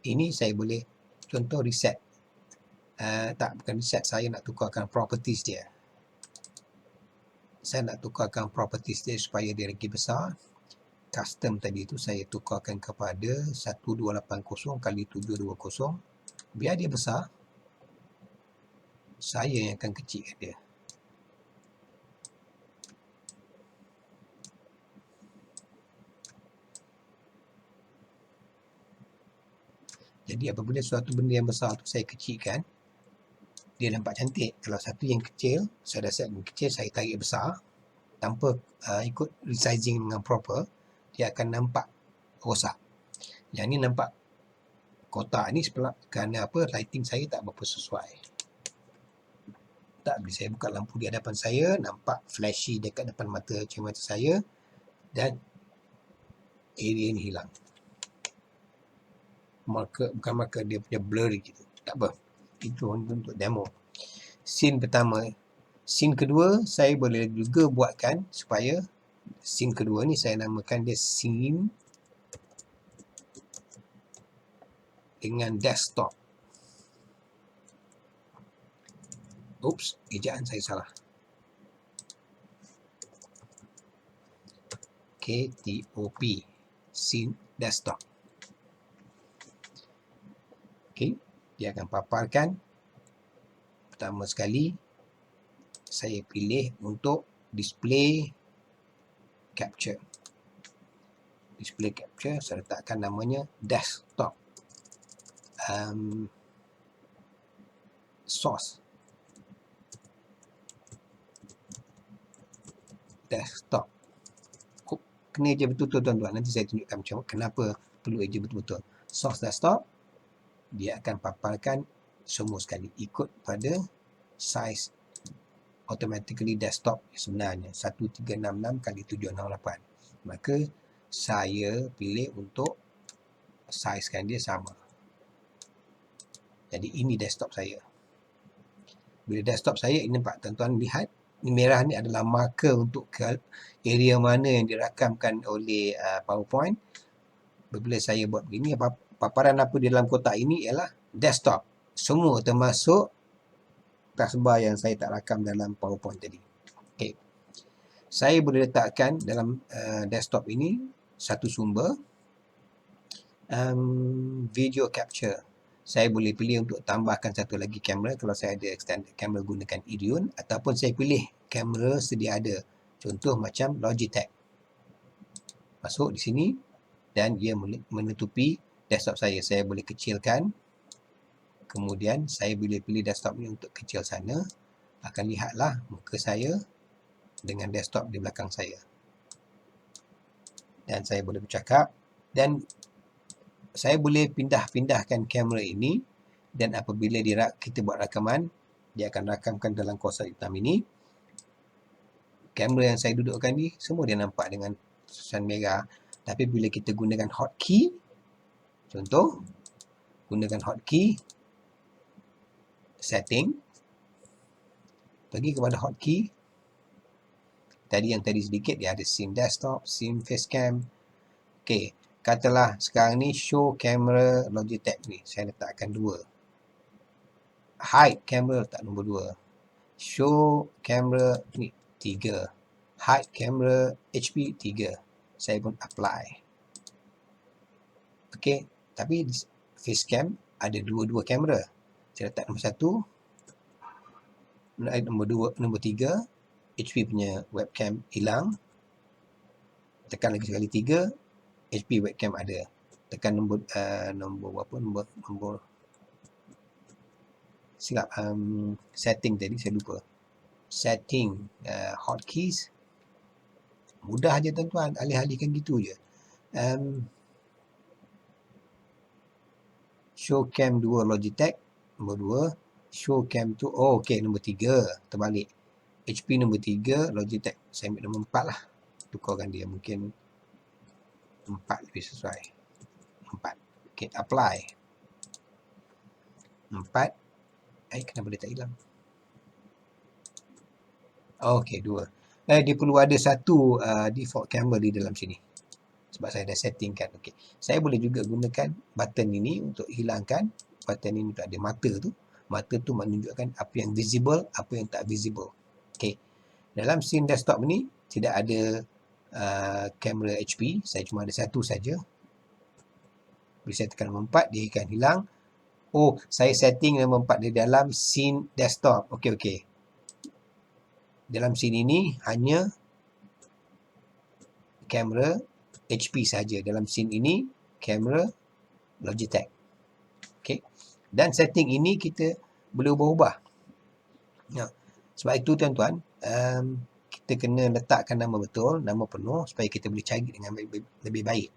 Ini saya boleh contoh reset. Bukan reset, saya nak tukarkan properties dia. Saya nak tukarkan properties dia supaya dia lagi besar. Custom tadi tu saya tukarkan kepada 1280 kali 720. Biar dia besar, saya yang akan kecilkan dia. Jadi apabila suatu benda yang besar tu saya kecilkan, dia nampak cantik. Kalau satu yang kecil, saya dah set yang kecil, saya tarik besar tanpa ikut resizing dengan proper, dia akan nampak rosak. Yang ni nampak kotak ni kerana apa? Lighting saya tak berapa sesuai. Tak, bila saya buka lampu di hadapan saya, nampak flashy dekat depan cermin mata saya dan area ni hilang. Bukan marker, dia punya blurry gitu. Tak apa. Itu untuk demo. Scene pertama. Scene kedua, saya boleh juga buatkan supaya scene kedua ni saya namakan dia scene dengan desktop. Oops, ejaan saya salah. KTOP, scene desktop. Okey, dia akan paparkan. Pertama sekali, saya pilih untuk display capture. Display capture, saya letakkan namanya desktop. Source. Desktop. Kena eja betul-betul tuan-tuan. Nanti saya tunjukkan macam kenapa perlu eja betul-betul. Source desktop, dia akan paparkan semua sekali ikut pada size automatically desktop sebenarnya 1366 kali 768. Maka saya pilih untuk sizekan dia sama. Jadi ini desktop saya. Bila desktop saya, ini nampak tuan-tuan lihat, ini merah ni adalah marker untuk area mana yang dirakamkan oleh PowerPoint. Bila saya buat begini, paparan apa di dalam kotak ini ialah desktop. Semua termasuk taskbar yang saya tak rakam dalam PowerPoint tadi. Okay. Saya boleh letakkan dalam desktop ini satu sumber video capture. Saya boleh pilih untuk tambahkan satu lagi kamera kalau saya ada extended camera gunakan Iridium, ataupun saya pilih kamera sedia ada. Contoh macam Logitech. Masuk di sini dan dia menutupi desktop saya. Saya boleh kecilkan. Kemudian saya boleh pilih desktop ni untuk kecil sana. Akan lihatlah muka saya dengan desktop di belakang saya. Dan saya boleh bercakap dan saya boleh pindah-pindahkan kamera ini, dan apabila kita buat rakaman, dia akan rakamkan dalam kawasan hitam ini. Kamera yang saya dudukkan ni semua dia nampak dengan susunan merah. Tapi bila kita gunakan hotkey, contoh gunakan hotkey setting, pergi kepada hotkey tadi sedikit, dia ada scene desktop, scene facecam. Okey, katalah sekarang ni show camera Logitech ni, saya letakkan 2. Hide camera letak nombor 2. Show camera ni 3. Hide camera HP 3. Saya pun apply. Okey, tapi facecam ada dua kamera. Saya letak nombor 1. Nombor 3, HP punya webcam hilang. Tekan lagi sekali 3, HP webcam ada. Tekan nombor silap setting tadi saya lupa. Setting hotkeys. Mudah je tuan-tuan, alih-alihkan gitu je. Show cam 2 Logitech, nombor 2. Show cam 2, okey, nombor 3, terbalik. HP nombor 3, Logitech. Saya ambil nombor 4 lah. Tukarkan dia mungkin 4 lebih sesuai. 4. Okey, apply. 4. Kenapa dia tak hilang? Okey, 2. Dia perlu ada satu default camera di dalam sini. Sebab saya dah settingkan. Okey. Saya boleh juga gunakan button ini untuk hilangkan. Button ini untuk ada mata tu. Mata tu menunjukkan apa yang visible, apa yang tak visible. Okey. Dalam scene desktop ni tidak ada kamera HP. Saya cuma ada satu saja. Bila saya tekan nombor 4, dia akan hilang. Oh, saya setting nombor 4 di dalam scene desktop. Okey, okey. Dalam scene ini hanya kamera HP saja. Dalam scene ini kamera Logitech. Okey. Dan setting ini kita boleh ubah-ubah. Ya. Sebab itu tuan-tuan, kita kena letakkan nama betul, nama penuh supaya kita boleh cari dengan lebih baik.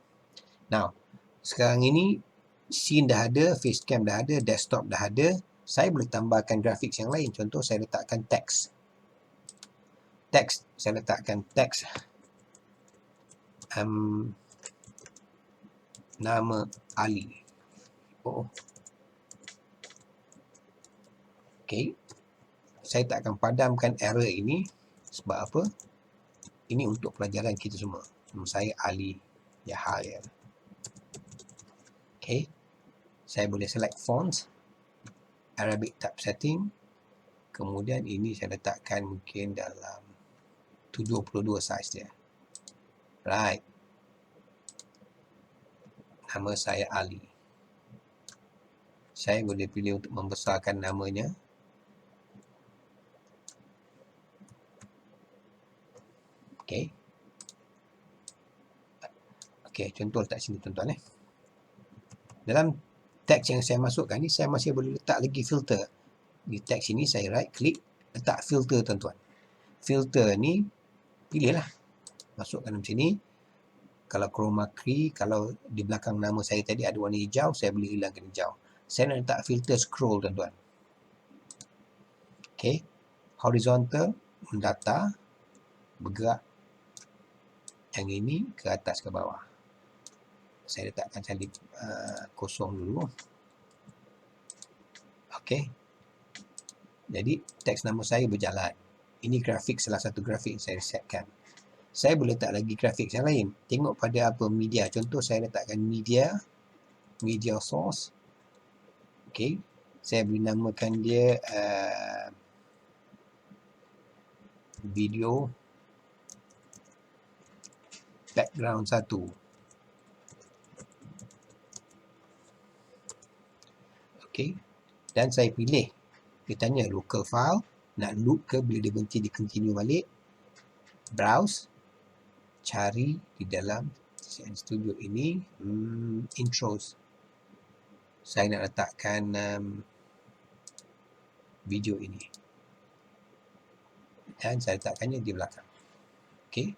Now, sekarang ini scene dah ada, facecam dah ada, desktop dah ada. Saya boleh tambahkan grafik yang lain. Contoh saya letakkan teks. Teks, saya letakkan teks nama Ali. Okey. Saya tak akan padamkan error ini. Sebab apa? Ini untuk pelajaran kita semua. Nama saya Ali Yahya. Okey. Saya boleh select fonts, Arabic typesetting. Kemudian ini saya letakkan mungkin dalam 72 saiz dia. Right. Nama saya Ali. Saya boleh pilih untuk membesarkan namanya. Okey. Okey, contoh letak sini tuan-tuan . Dalam teks yang saya masukkan ni, saya masih boleh letak lagi filter. Di teks ini saya right click, letak filter tuan-tuan. Filter ni pilihlah. Masukkan dalam sini. Kalau chroma key, kalau di belakang nama saya tadi ada warna hijau, saya boleh hilangkan hijau. Saya nak letak filter scroll tuan-tuan. Okey. Horizontal, mendata, bergerak yang ini ke atas ke bawah. Saya letakkan salib kosong dulu. Okey. Jadi teks nama saya berjalan. Ini grafik, salah satu grafik yang saya setkan. Saya boleh letak lagi grafik yang lain. Tengok pada apa media. Contoh saya letakkan media source. Okey. Saya boleh namakan dia video background 1. Okey. Dan saya pilih. Dia tanya local file. Nak loop ke, bila dia berhenti, dia continue balik. Browse. Cari di dalam CN Studio ini intros. Saya nak letakkan video ini. Dan saya letakkannya di belakang. Okey.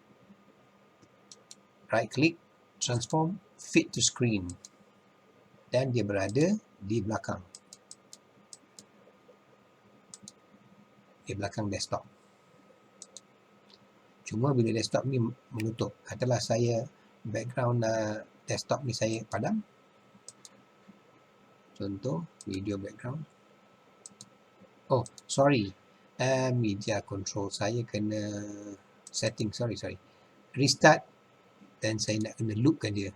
Right click, transform, fit to screen. Dan dia berada di belakang. Di belakang desktop. Cuma bila desktop ni menutup. Katalah saya background desktop ni saya padam. Contoh video background. Oh, sorry. Media control saya kena setting. Sorry. Restart. Dan saya nak kena loopkan dia.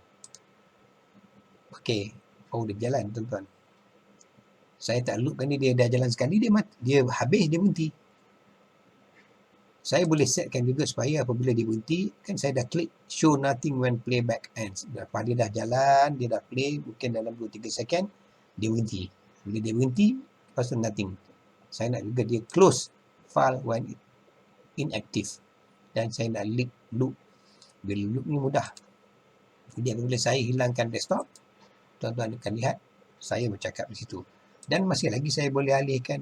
Okey. Oh, dia berjalan tuan-tuan. Saya tak loopkan dia dah jalan sekali, dia habis, dia berhenti. Saya boleh setkan juga supaya apabila dia berhenti, kan saya dah klik show nothing when playback ends. Lepas dia dah jalan, dia dah play, mungkin dalam 2-3 second, dia berhenti. Bila dia berhenti, lepas tu nothing. Saya nak juga dia close file when inactive. Dan saya nak loop. Bila loop ni mudah. Jadi apabila saya hilangkan desktop, tuan-tuan akan lihat saya bercakap di situ. Dan masih lagi saya boleh alihkan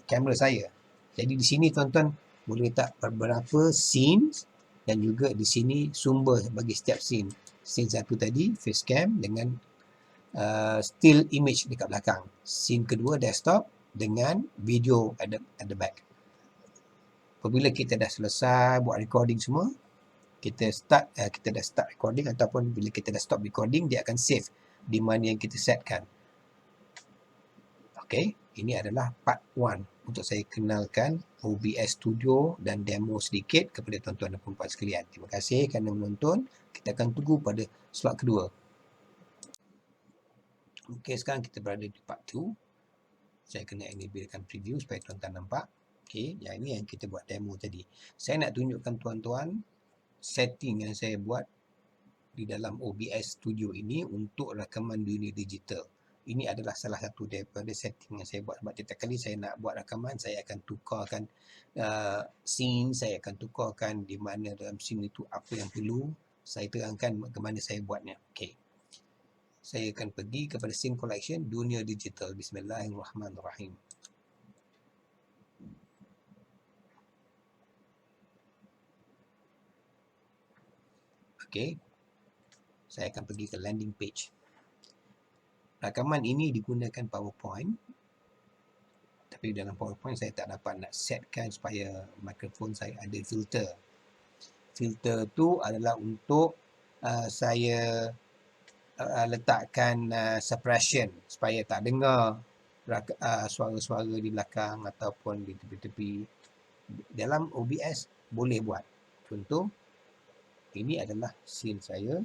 kamera saya. Jadi di sini tuan-tuan boleh letak beberapa scenes dan juga di sini sumber bagi setiap scene. Scene satu tadi facecam dengan still image dekat belakang. Scene kedua desktop dengan video at the back. Apabila kita dah selesai buat recording semua, kita kita dah start recording ataupun bila kita dah stop recording, dia akan save di mana yang kita setkan. Okay, ini adalah part 1 untuk saya kenalkan OBS Studio dan demo sedikit kepada tuan-tuan dan puan-puan sekalian. Terima kasih kerana menonton. Kita akan tunggu pada slot kedua. Okay, sekarang kita berada di part 2. Saya kena enablekan preview supaya tuan-tuan nampak. Okay, yang ini yang kita buat demo tadi. Saya nak tunjukkan tuan-tuan setting yang saya buat di dalam OBS Studio ini untuk rakaman dunia digital. Ini adalah salah satu daripada setting yang saya buat. Sebab setiap kali saya nak buat rakaman, saya akan tukarkan scene, saya akan tukarkan di mana dalam scene itu apa yang perlu. Saya terangkan bagaimana saya buatnya. Okay. Saya akan pergi kepada scene collection dunia digital. Bismillahirrahmanirrahim. Okay. Saya akan pergi ke landing page. Rakaman ini digunakan PowerPoint. Tapi dalam PowerPoint saya tak dapat nak setkan supaya mikrofon saya ada filter. Filter tu adalah untuk saya letakkan suppression supaya tak dengar suara-suara di belakang ataupun di tepi-tepi. Dalam OBS boleh buat. Contoh, ini adalah scene saya,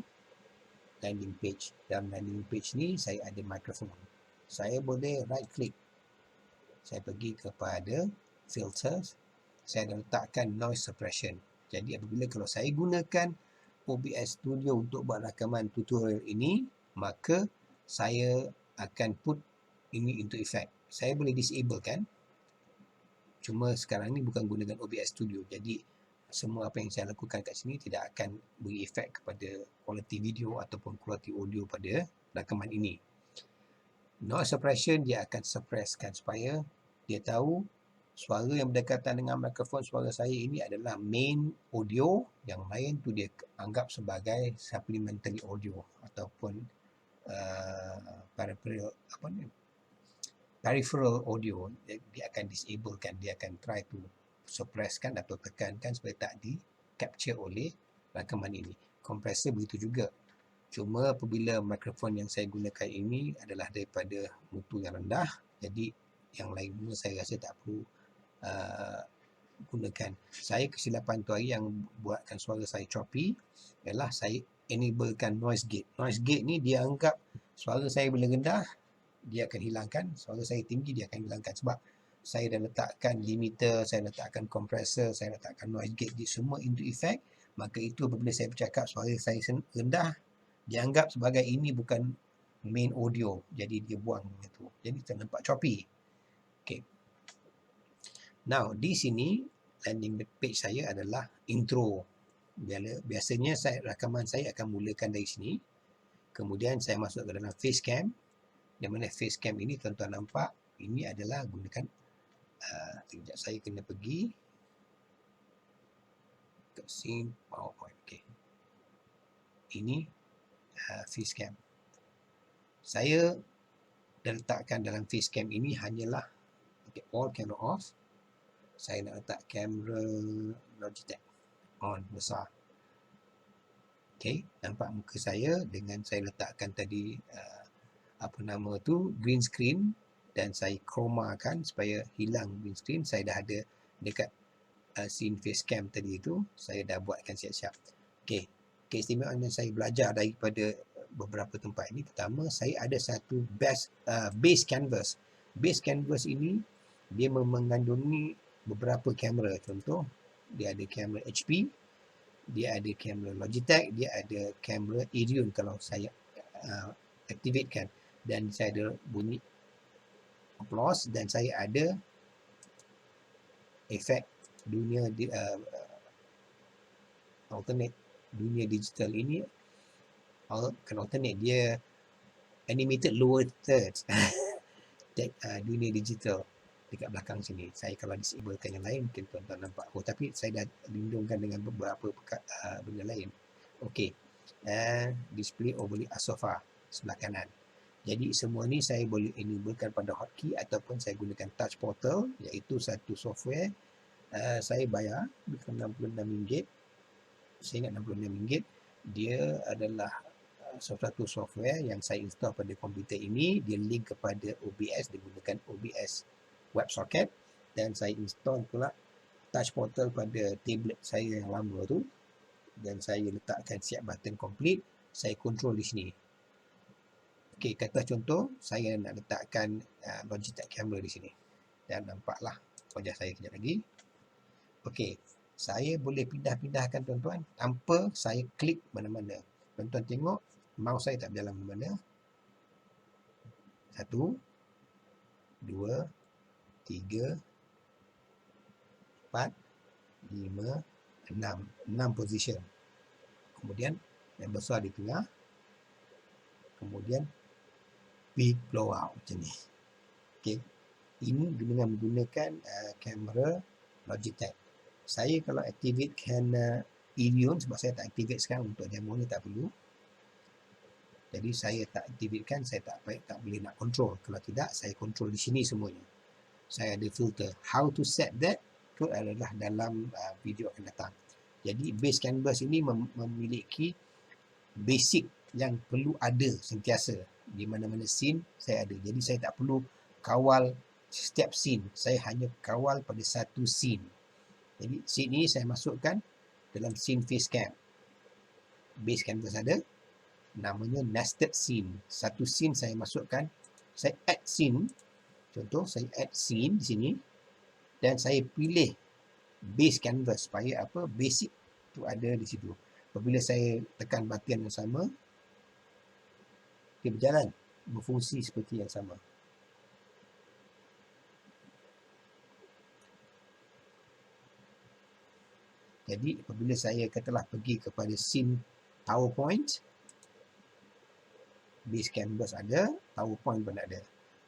landing page. Dalam landing page ni saya ada mikrofon. Saya boleh right click. Saya pergi kepada filters. Saya dah letakkan noise suppression. Jadi apabila kalau saya gunakan OBS Studio untuk buat rakaman tutorial ini, maka saya akan put ini into effect. Saya boleh disable kan? Cuma sekarang ni bukan gunakan OBS Studio. Jadi semua apa yang saya lakukan kat sini tidak akan beri efek kepada kualiti video ataupun kualiti audio pada rakaman ini. Noise suppression dia akan suppresskan supaya dia tahu suara yang berdekatan dengan mikrofon suara saya ini adalah main audio, yang lain tu dia anggap sebagai supplementary audio ataupun peripheral audio. Dia akan disablekan, dia akan try to suppresskan atau tekankan supaya tak di capture oleh rakaman ini. Kompresor begitu juga. Cuma apabila mikrofon yang saya gunakan ini adalah daripada mutu yang rendah, jadi yang lain pun saya rasa tak perlu gunakan. Saya kesilapan tu hari yang buatkan suara saya choppy ialah saya enablekan noise gate. Noise gate ni dia anggap suara saya bila rendah dia akan hilangkan, suara saya tinggi dia akan hilangkan. Sebab saya dah letakkan limiter, saya letakkan compressor, saya letakkan noise gate, di semua into effect. Maka itu apabila saya bercakap suara saya rendah, dianggap sebagai ini bukan main audio, jadi dia buang itu. Jadi ternampak choppy. Okay. Now di sini landing page saya adalah intro. Biasanya rakaman saya akan mulakan dari sini. Kemudian saya masuk ke dalam facecam. Di mana facecam ini tuan-tuan nampak ini adalah gunakan sekejap saya kena pergi ke scene PowerPoint. Okay. Ini facecam. Saya dah letakkan dalam facecam ini hanyalah all camera off. Saya nak letak kamera Logitech on besar. Okay, nampak muka saya dengan saya letakkan tadi green screen, dan saya chromakan supaya hilang green screen. Saya dah ada dekat scene facecam tadi itu, saya dah buatkan siap-siap. Okay, keistimewaan yang saya belajar daripada beberapa tempat ini, pertama saya ada satu base canvas. Base canvas ini dia mengandungi beberapa kamera. Contoh, dia ada kamera HP, dia ada kamera Logitech, dia ada kamera Aerion kalau saya activatekan, dan saya ada bunyi applause, dan saya ada efek dunia alternate dunia digital ini. Kalau alternate dia animated lower thirds dunia digital dekat belakang sini. Saya kalau disablekan yang lain mungkin tuan-tuan nampak. Tapi saya dah lindungkan dengan beberapa benda lain. Okey. Display overlay sofa sebelah kanan. Jadi semua ni saya boleh enablekan pada hotkey ataupun saya gunakan touch portal, iaitu satu software saya bayar RM66. saya ingat RM66. Dia adalah satu software yang saya install pada komputer ini. Dia link kepada OBS, dia gunakan OBS WebSocket, dan saya install pula touch portal pada tablet saya yang lama tu, dan saya letakkan siap button complete. Saya control di sini. Okey, kata contoh saya nak letakkan Logitech camera di sini, dan nampaklah wajah saya kejap lagi. Okey, saya boleh pindah-pindahkan tuan-tuan tanpa saya klik mana-mana. Tuan-tuan tengok mouse saya tak berjalan mana-mana. 1, 2, 3, 4, 5, 6. 6 position. Kemudian yang besar di tengah. Kemudian big blowout macam ni. Okey. Ini dengan menggunakan kamera Logitech. Saya kalau activatekan Evion, sebab saya tak activate sekarang untuk demo ni, tak perlu. Jadi saya tak activatekan, saya tak boleh nak control. Kalau tidak, saya control di sini semuanya. Saya ada filter. How to set that? Itu adalah dalam video akan datang. Jadi base canvas ini memiliki basic yang perlu ada sentiasa. Di mana-mana scene saya ada. Jadi saya tak perlu kawal setiap scene. Saya hanya kawal pada satu scene. Jadi scene ini saya masukkan dalam scene face cam. Base canvas ada. Namanya nested scene. Satu scene saya masukkan. Saya add scene. Contoh saya add scene di sini. Dan saya pilih base canvas supaya apa? Basic tu ada di situ. Apabila saya tekan button yang sama, dia berjalan, berfungsi seperti yang sama. Jadi apabila saya katalah pergi kepada scene PowerPoint, base canvas ada, PowerPoint pun ada.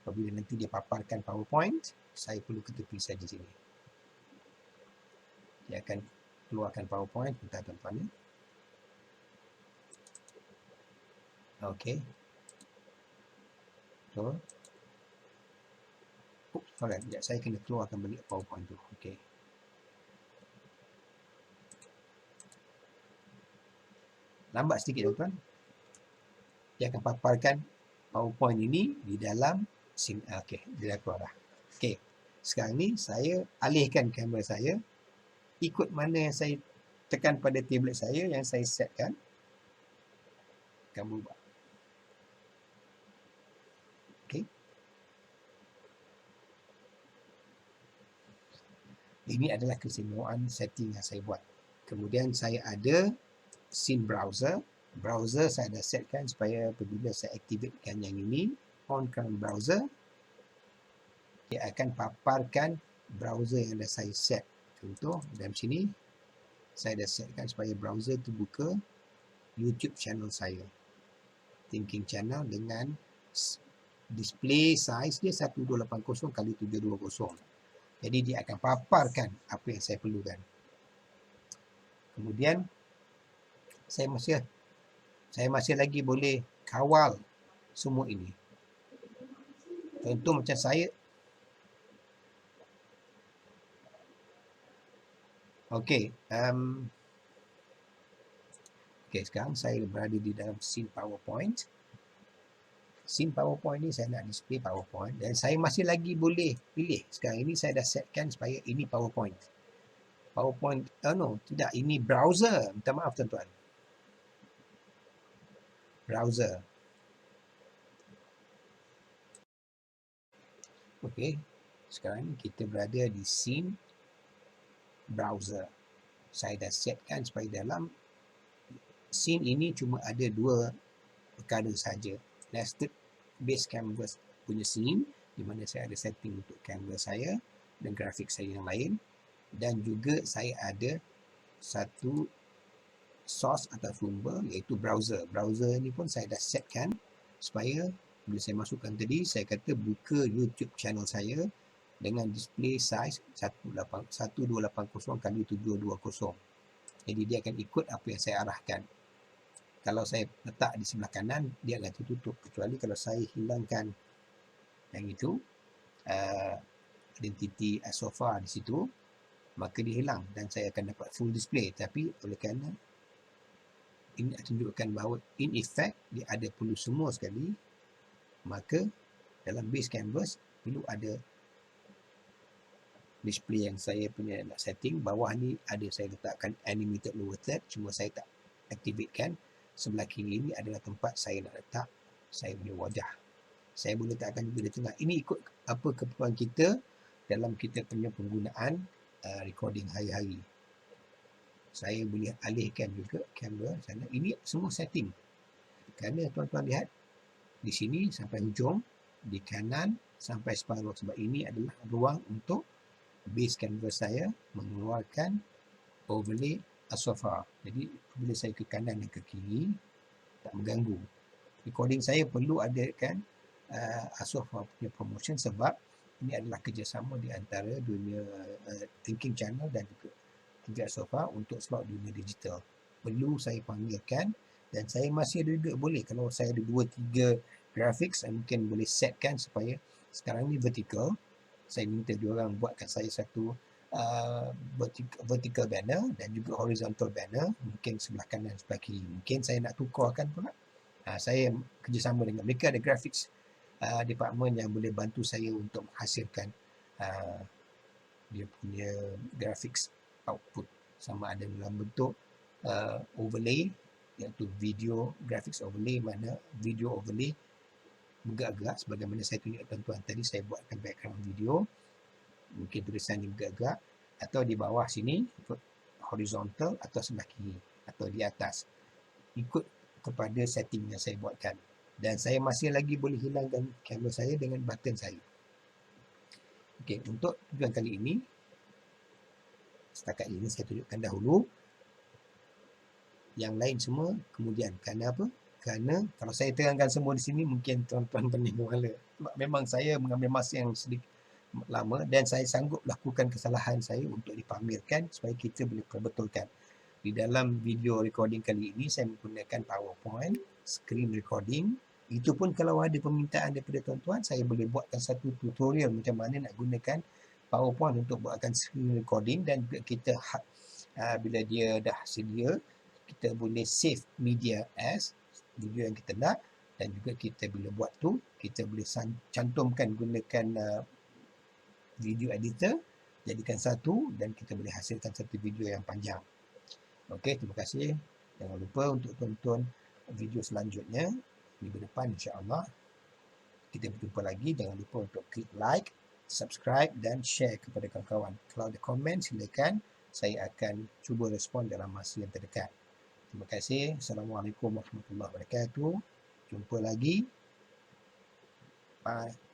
Apabila nanti dia paparkan PowerPoint, saya perlu ke tepi saja sini. Dia akan keluarkan PowerPoint, bentar tuan-tuan ya. Okey. So, alright, sekejap, saya kena keluarkan balik PowerPoint tu. Okey. Lambat sedikit tuan-tuan. Dia akan paparkan PowerPoint ini di dalam scene. Okey, dia dah keluar dah. Okey. Sekarang ni saya alihkan kamera saya ikut mana yang saya tekan pada tablet saya yang saya setkan. Akan berubah. Okey. Ini adalah kesemua setting yang saya buat. Kemudian saya ada scene browser. Browser saya dah setkan supaya apabila saya activatekan yang ini, onkan browser, dia akan paparkan browser yang dah saya set. Contoh dalam sini, saya dah setkan supaya browser tu buka YouTube channel saya. Thinking channel dengan display size dia 1280 x 720. Jadi dia akan paparkan apa yang saya perlukan. Kemudian saya masih lagi boleh kawal semua ini. Contoh macam saya. Okey, sekarang saya berada di dalam scene PowerPoint. Scene PowerPoint ni saya nak display PowerPoint dan saya masih lagi boleh pilih. Sekarang ini saya dah setkan supaya ini PowerPoint. Tidak, ini browser. Minta maaf tuan-tuan. Browser. Okey, sekarang kita berada di scene browser. Saya dah setkan supaya dalam scene ini cuma ada dua perkara saja. Nested base canvas punya scene di mana saya ada setting untuk kamera saya dan grafik saya yang lain, dan juga saya ada satu source atau sumber iaitu browser. Browser ni pun saya dah setkan supaya bila saya masukkan tadi, saya kata buka YouTube channel saya dengan display size 1280 x 720. Jadi dia akan ikut apa yang saya arahkan. Kalau saya letak di sebelah kanan, dia akan tertutup. Kecuali kalau saya hilangkan yang itu, identity sofa di situ, maka dia hilang dan saya akan dapat full display. Tapi oleh kerana ini tunjukkan bahawa in effect dia ada perlu semua sekali, maka dalam base canvas perlu ada display yang saya punya nak setting. Bawah ni ada saya letakkan animated lower third, cuma saya tak activatekan. Sebelah kiri ni adalah tempat saya nak letak saya punya wajah. Saya boleh letakkan juga di tengah. Ini ikut apa keperluan kita dalam kita punya penggunaan recording hari-hari. Saya boleh alihkan juga kamera sana. Ini semua setting. Kerana tuan-tuan lihat di sini sampai hujung, di kanan sampai separuh, sebab ini adalah ruang untuk base canvas saya mengeluarkan overlay Asofa. Jadi bila saya ke kanan dan ke kiri tak mengganggu. Recording saya perlu adakan Asofa punya promotion sebab ini adalah kerjasama di antara dunia Thinking Channel dan juga Asofa untuk slot dunia digital. Perlu saya panggilkan, dan saya masih ada juga boleh kalau saya ada 2-3 graphics, saya mungkin boleh setkan supaya sekarang ni vertical. Saya minta diorang buatkan saya satu vertical banner dan juga horizontal banner, mungkin sebelah kanan sebelah kiri. Mungkin saya nak tukarkan pula. Saya kerjasama dengan mereka, ada graphics department yang boleh bantu saya untuk menghasilkan dia punya graphics output, sama ada dalam bentuk overlay, iaitu video graphics overlay, mana video overlay bergerak-gerak sebagaimana saya tunjuk tuan-tuan tadi. Saya buatkan background video, mungkin tulisan ni bergerak, atau di bawah sini horizontal atau sebelah kiri atau di atas, ikut kepada setting yang saya buatkan. Dan saya masih lagi boleh hilangkan kamera saya dengan button saya. Okey, untuk tujuan kali ini, setakat ini saya tunjukkan dahulu. Yang lain semua kemudian. Kerana apa? Kerana kalau saya terangkan semua di sini, mungkin tuan-tuan pening kepala. Sebab memang saya mengambil masa yang sedikit lama dan saya sanggup lakukan kesalahan saya untuk dipamerkan supaya kita boleh perbetulkan. Di dalam video recording kali ini, saya menggunakan PowerPoint, screen recording. Itu pun kalau ada permintaan daripada tuan-tuan, saya boleh buatkan satu tutorial macam mana nak gunakan PowerPoint untuk buatkan screen recording, dan juga kita bila dia dah sedia, kita boleh save media as video yang kita nak, dan juga kita bila buat tu, kita boleh cantumkan gunakan video editor, jadikan satu, dan kita boleh hasilkan satu video yang panjang. Okey, terima kasih. Jangan lupa untuk tonton video selanjutnya minggu depan, insya-Allah. Kita berjumpa lagi. Jangan lupa untuk klik like, subscribe dan share kepada kawan-kawan. Kalau ada komen, silakan. Saya akan cuba respon dalam masa yang terdekat. Terima kasih. Assalamualaikum warahmatullahi wabarakatuh. Jumpa lagi. Bye.